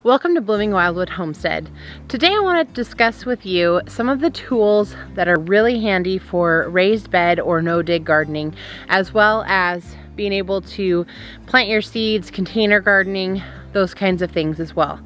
Welcome to Blooming Wildwood Homestead. Today I want to discuss with you some of the tools that are really handy for raised bed or no-dig gardening, as well as being able to plant your seeds, container gardening, those kinds of things as well.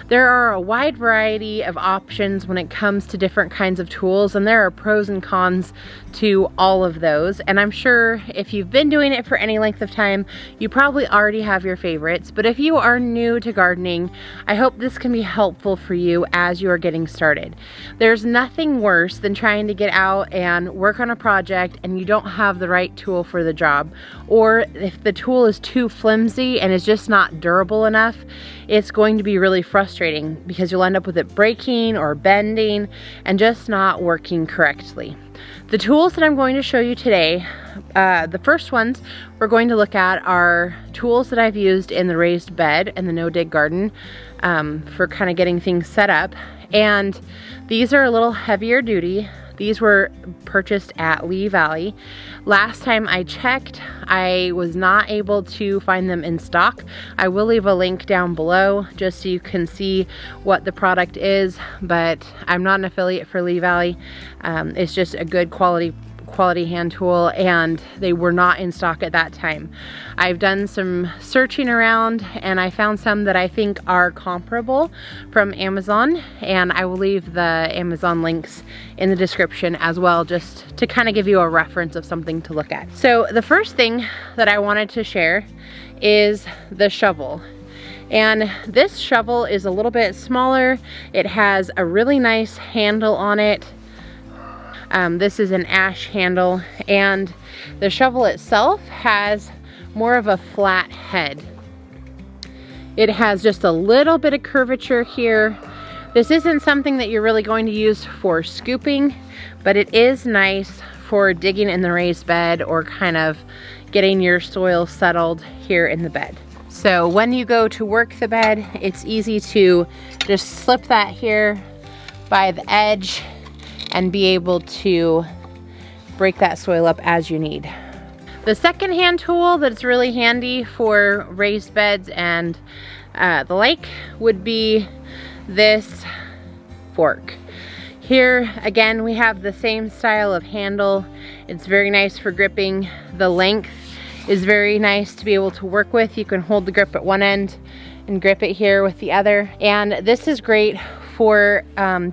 There are a wide variety of options when it comes to different kinds of tools, and there are pros and cons to all of those. And I'm sure if you've been doing it for any length of time, you probably already have your favorites. But if you are new to gardening, I hope this can be helpful for you as you are getting started. There's nothing worse than trying to get out and work on a project and you don't have the right tool for the job. Or if the tool is too flimsy and is just not durable enough, it's going to be really frustrating because you'll end up with it breaking or bending and just not working correctly. The tools that I'm going to show you today, the first ones we're going to look at are tools that I've used in the raised bed and the no-dig garden for kind of getting things set up. And these are a little heavier duty. These were purchased at Lee Valley. Last time I checked, I was not able to find them in stock. I will leave a link down below just so you can see what the product is, but I'm not an affiliate for Lee Valley. It's just a good quality hand tool, and they were not in stock at that time. I've done some searching around and I found some that I think are comparable from Amazon, and I will leave the Amazon links in the description as well, just to kind of give you a reference of something to look at. So the first thing that I wanted to share is the shovel. And this shovel is a little bit smaller. It has a really nice handle on it. This is an ash handle, and the shovel itself has more of a flat head. It has just a little bit of curvature here. This isn't something that you're really going to use for scooping, but it is nice for digging in the raised bed or kind of getting your soil settled here in the bed. So when you go to work the bed, it's easy to just slip that here by the edge and be able to break that soil up as you need. The second hand tool that's really handy for raised beds and the like would be this fork. Here again we have the same style of handle. It's very nice for gripping. The length is very nice to be able to work with. You can hold the grip at one end and grip it here with the other. And this is great for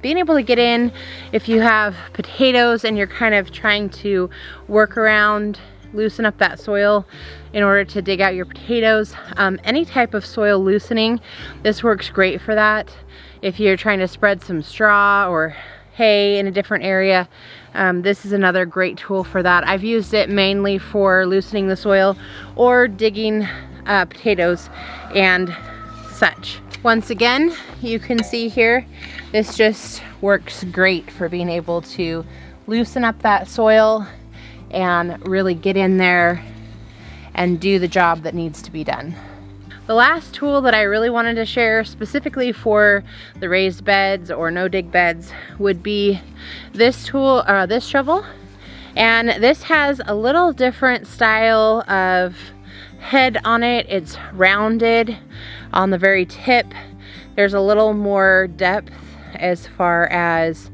being able to get in if you have potatoes and you're kind of trying to work around, loosen up that soil in order to dig out your potatoes. Any type of soil loosening, this works great for that. If you're trying to spread some straw or hay in a different area, this is another great tool for that. I've used it mainly for loosening the soil or digging potatoes and such. Once again, you can see here, this just works great for being able to loosen up that soil and really get in there and do the job that needs to be done. The last tool that I really wanted to share specifically for the raised beds or no-dig beds would be this tool, this shovel. And this has a little different style of head on it. It's rounded on the very tip. There's a little more depth as far as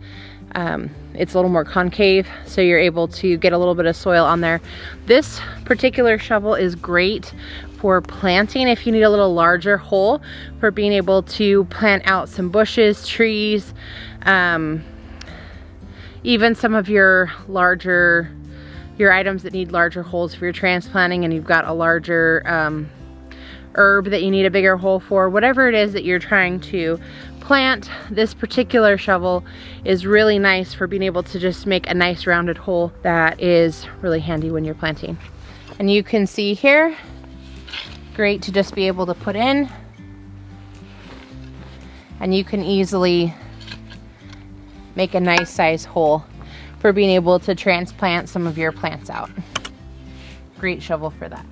it's a little more concave, so you're able to get a little bit of soil on there. This particular shovel is great for planting if you need a little larger hole, for being able to plant out some bushes, trees, even some of your larger items that need larger holes for your transplanting, and you've got a larger herb that you need a bigger hole for. Whatever it is that you're trying to plant, this particular shovel is really nice for being able to just make a nice rounded hole that is really handy when you're planting. And you can see here, great to just be able to put in, and you can easily make a nice size hole for being able to transplant some of your plants out. Great shovel for that.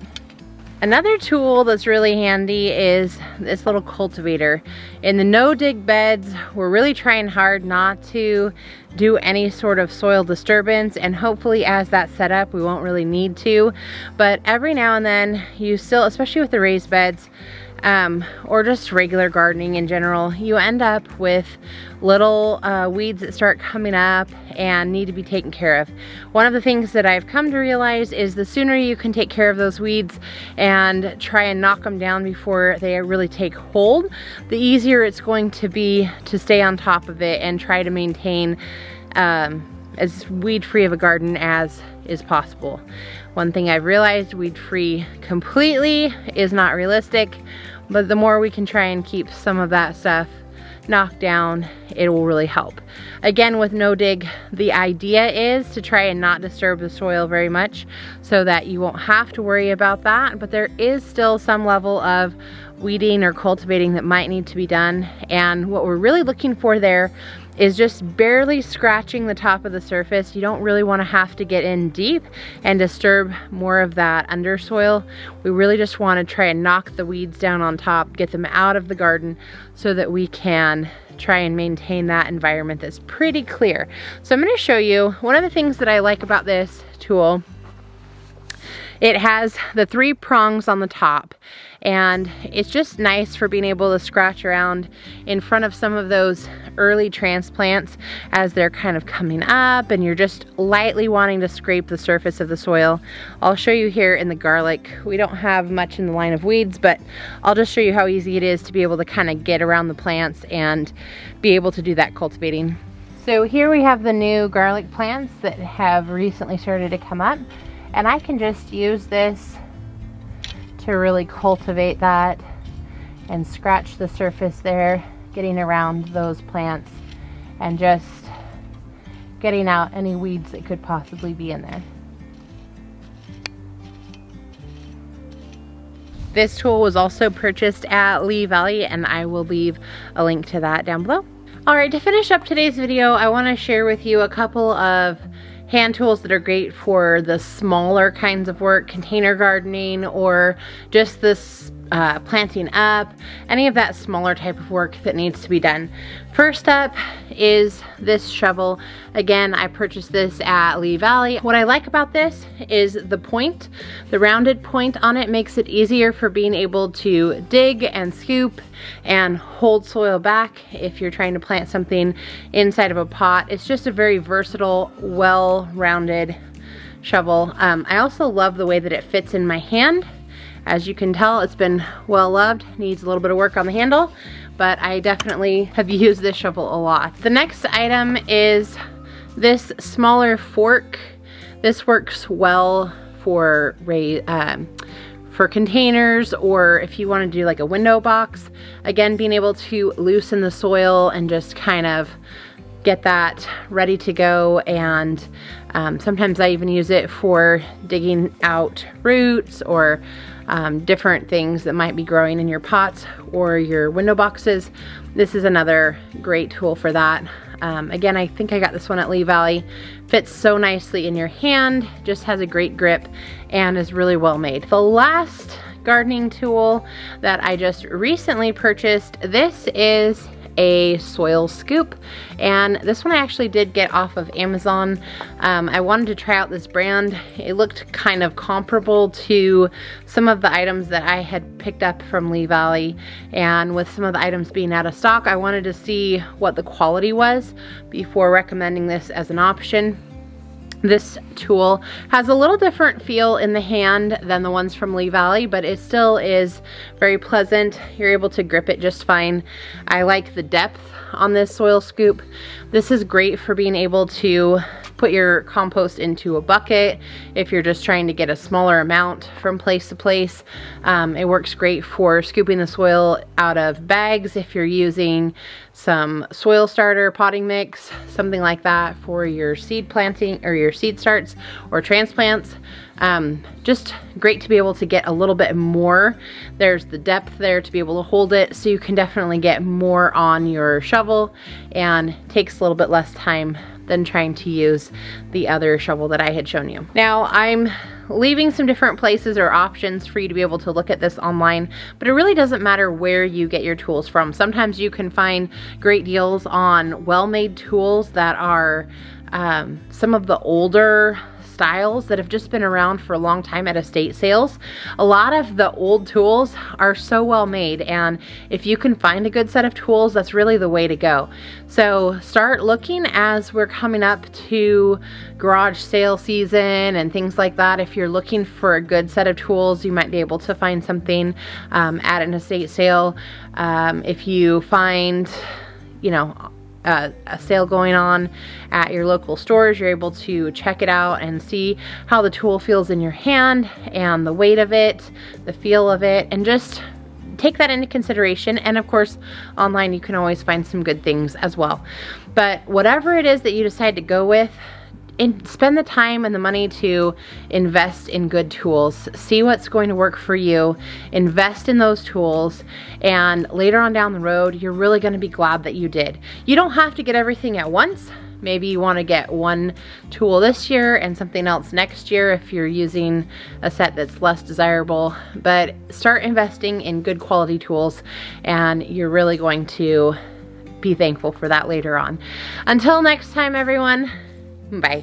Another tool that's really handy is this little cultivator. In the no-dig beds, we're really trying hard not to do any sort of soil disturbance, and hopefully as that's set up, we won't really need to. But every now and then, you still, especially with the raised beds, or just regular gardening in general, you end up with little weeds that start coming up and need to be taken care of. One of the things that I've come to realize is the sooner you can take care of those weeds and try and knock them down before they really take hold, the easier it's going to be to stay on top of it and try to maintain as weed-free of a garden as is possible. One thing I've realized, weed-free completely is not realistic, but the more we can try and keep some of that stuff knocked down, it will really help. Again, with no dig, the idea is to try and not disturb the soil very much so that you won't have to worry about that, but there is still some level of weeding or cultivating that might need to be done, and what we're really looking for there is just barely scratching the top of the surface. You don't really want to have to get in deep and disturb more of that undersoil. We really just want to try and knock the weeds down on top, get them out of the garden so that we can try and maintain that environment that's pretty clear. So I'm going to show you one of the things that I like about this tool. It has the 3 prongs on the top, and it's just nice for being able to scratch around in front of some of those early transplants as they're kind of coming up and you're just lightly wanting to scrape the surface of the soil. I'll show you here in the garlic. We don't have much in the line of weeds, but I'll just show you how easy it is to be able to kind of get around the plants and be able to do that cultivating. So here we have the new garlic plants that have recently started to come up. And I can just use this to really cultivate that and scratch the surface there, getting around those plants and just getting out any weeds that could possibly be in there. This tool was also purchased at Lee Valley, and I will leave a link to that down below. Alright, to finish up today's video, I want to share with you a couple of hand tools that are great for the smaller kinds of work, container gardening, or just this planting up, any of that smaller type of work that needs to be done. First up is this shovel. Again, I purchased this at Lee Valley. What I like about this is the point. The rounded point on it makes it easier for being able to dig and scoop and hold soil back if you're trying to plant something inside of a pot. It's just a very versatile, well-rounded shovel. I also love the way that it fits in my hand. As you can tell, it's been well loved, needs a little bit of work on the handle, but I definitely have used this shovel a lot. The next item is this smaller fork. This works well for containers, or if you want to do like a window box. Again, being able to loosen the soil and just kind of get that ready to go, and sometimes I even use it for digging out roots or different things that might be growing in your pots or your window boxes. This is another great tool for that. Again, I think I got this one at Lee Valley. Fits so nicely in your hand, just has a great grip, and is really well made. The last gardening tool that I just recently purchased, this is a soil scoop, and this one I actually did get off of Amazon. I wanted to try out this brand. It looked kind of comparable to some of the items that I had picked up from Lee Valley, and with some of the items being out of stock, I wanted to see what the quality was before recommending this as an option. This tool has a little different feel in the hand than the ones from Lee Valley, but it still is very pleasant. You're able to grip it just fine. I like the depth on this soil scoop. This is great for being able to put your compost into a bucket if you're just trying to get a smaller amount from place to place. It works great for scooping the soil out of bags if you're using some soil starter potting mix, something like that for your seed planting or your seed starts or transplants. Just great to be able to get a little bit more. There's the depth there to be able to hold it, so you can definitely get more on your shovel, and takes a little bit less time than trying to use the other shovel that I had shown you. Now I'm leaving some different places or options for you to be able to look at this online, but it really doesn't matter where you get your tools from. Sometimes you can find great deals on well-made tools that are some of the older styles that have just been around for a long time at estate sales. A lot of the old tools are so well made, and if you can find a good set of tools, that's really the way to go. So start looking as we're coming up to garage sale season and things like that. If you're looking for a good set of tools, you might be able to find something at an estate sale. If you find, you know, a sale going on at your local stores, you're able to check it out and see how the tool feels in your hand and the weight of it, the feel of it, and just take that into consideration. And of course, online you can always find some good things as well. But whatever it is that you decide to go with, and spend the time and the money to invest in good tools. See what's going to work for you, invest in those tools, and later on down the road, you're really gonna be glad that you did. You don't have to get everything at once. Maybe you wanna get one tool this year and something else next year if you're using a set that's less desirable, but start investing in good quality tools and you're really going to be thankful for that later on. Until next time, everyone. Bye.